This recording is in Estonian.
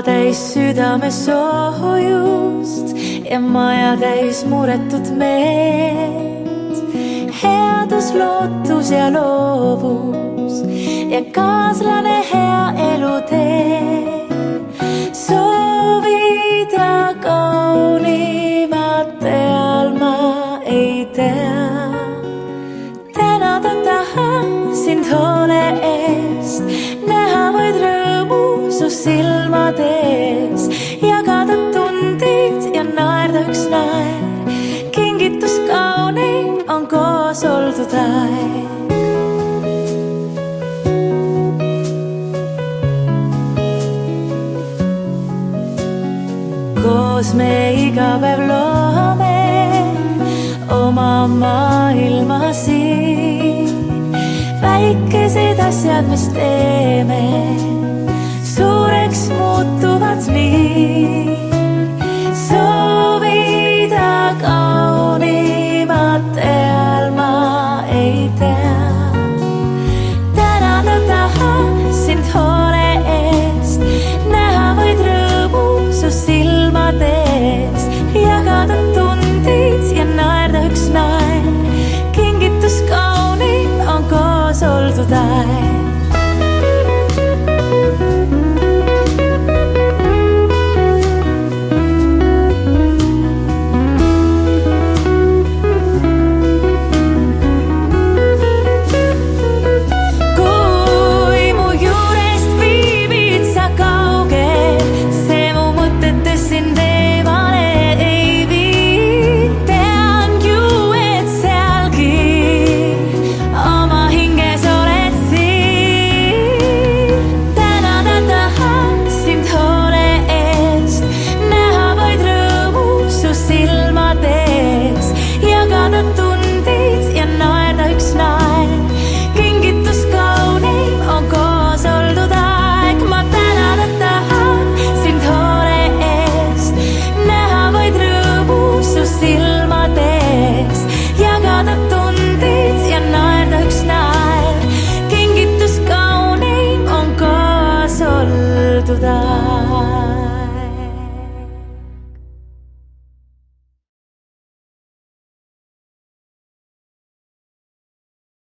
täis südame soojust ja maja täis muretut meelt. Headus, lootus ja loovus ja kaaslane hea elutee. Soovida kaunimat teal ma ei tea. Tänada tahan sind hoole eest, näha vaid rõõmu su silmades, jagada tundeid ja naerda üks naer. Kingitus kauneim on koos oldud aeg. Koos me iga päev loome oma maailma siin. Väikesed asjad, mis teeme, suureks muutuvad nii. Soovida kaunimat teal ma ei tea. Tänada tahan sind hoole eest, näha vaid rõõmu su silmades, jagada tundeid ja naerda üks naer. Kingitus kauneim on koos oldud aeg. Kingitus kauneim on koos oldud aeg.